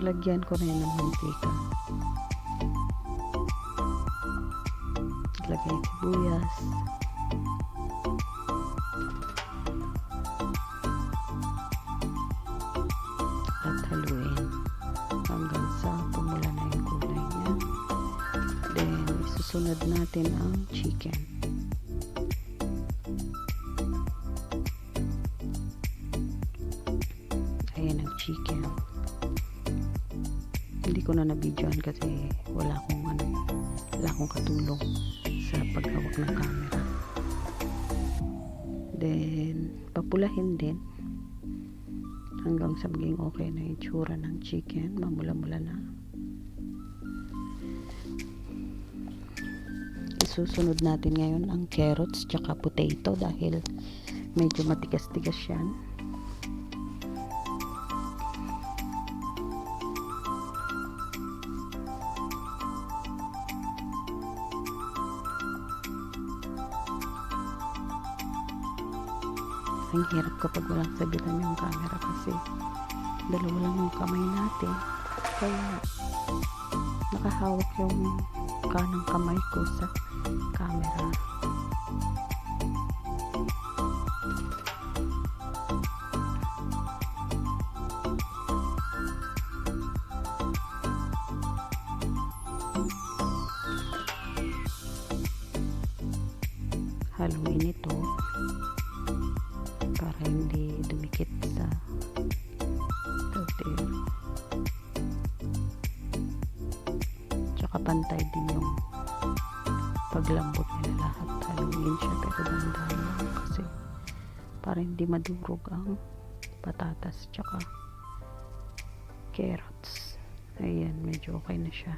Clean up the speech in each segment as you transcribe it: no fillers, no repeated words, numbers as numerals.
Lagyan ko rin ng mantika. Lagay sibuyas. At haluin hanggang sa pumula na yung kulay niya. Then, isusunod natin ang chicken. Ayan ang chicken. Hindi ko na na-videoan kasi wala akong katulong sa paghawak ng camera. Then, papulahin din hanggang sa maging okay na yung itsura ng chicken. Mamula-mula na. Isusunod natin ngayon ang carrots tsaka potato dahil medyo matigas-tigas yan. Ang hirap kapag walang sabitan yung camera kasi dalawa lang yung kamay natin, kaya nakahawak yung kanang kamay ko sa camera. Haluin ito para hindi dumikit sa tortilla. Tsaka pantay din yung paglambot nila lahat. Haluin siya pero dahan-dahan lang kasi para hindi madurog ang patatas tsaka carrots. Ayan, medyo okay na siya.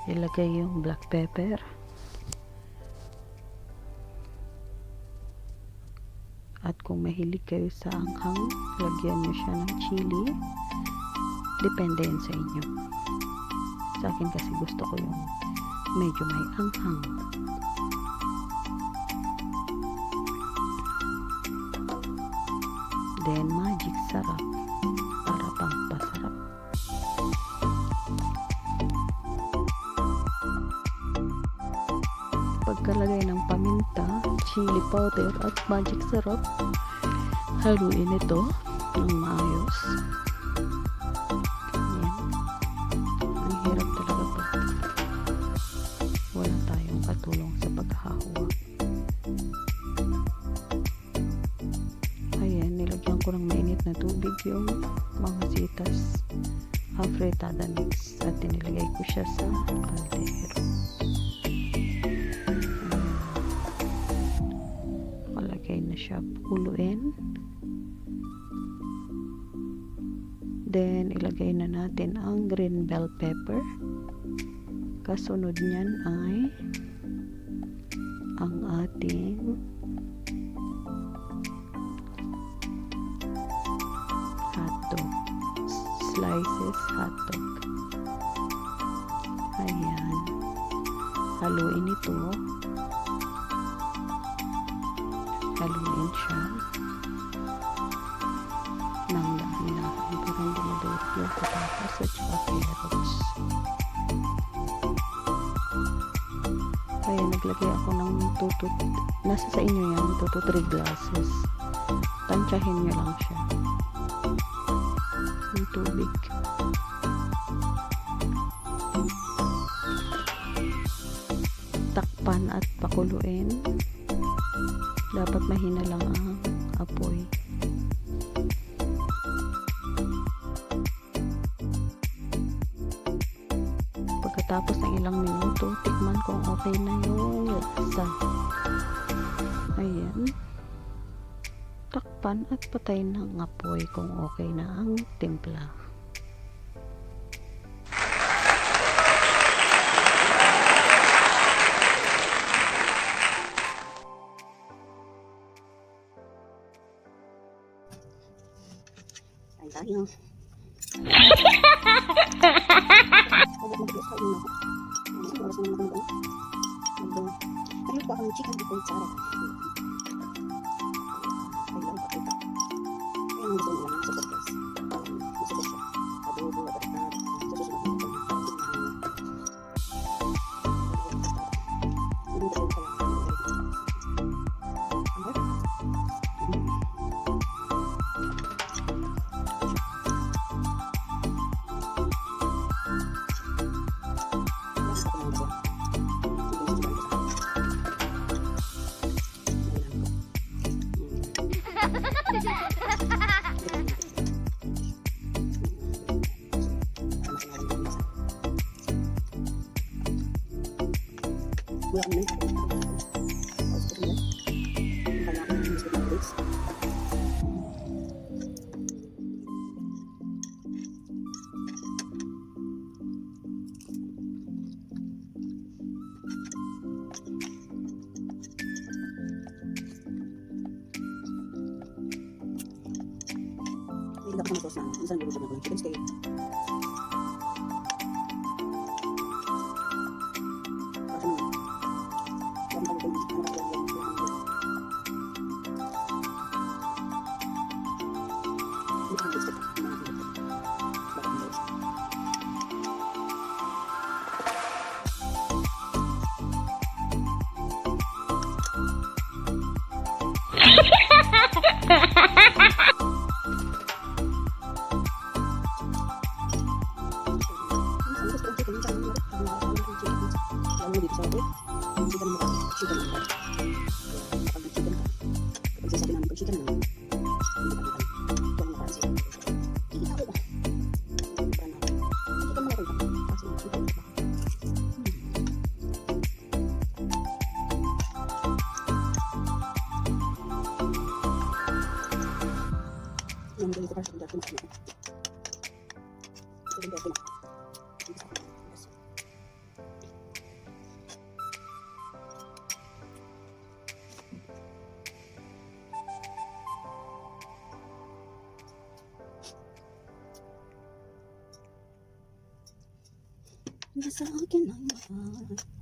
Ilagay yung black pepper. At kung mahilig kayo sa anghang, lagyan nyo siya ng chili. Depende yun sa inyo. Sa akin kasi gusto ko yung medyo may anghang. Then magic sarap para pampasarap. Pagkalagay ng paminta, chili powder at magic sarap, haluin ito ng maayos. Ayan. Ang hirap talaga pag wala tayong katulong sa paghahawak. Ayan, nilagyan ko ng mainit na tubig yung mga sitas Afritada mix at nilagay ko siya sa kaldero. Lagay na siya, kuluin. Then ilagay na natin ang green bell pepper. Kasunod niyan ay ang ating hotdog, slices hotdog. Ayan, haluin ito. Haluin siya ng dahan-dahan para hindi madurog yung patatas at saka carrots. Kaya naglagay ako ng nasa sa inyo yan, 2 to 3 glasses. Tansyahin nyo lang siya ng tubig. Takpan at pakuluin. Dapat mahina lang ang apoy. Pagkatapos ng ilang minuto, tikman kung okay na yung lasa. Ayan. Takpan at patay ng apoy kung okay na ang timpla. Tayo. Ano po ang chicken before Sarap? ang gusto mo lang sa podcast. Gusto ko siya. Adobo, Afritada. Sa susunod na ito. Hindi ko pala. Hindi ako matos na. Minsan gusto na ko ng chicken steak. Kasi naman, yan pala ito. Hindi ko gusto. Nasa akin ang mahal.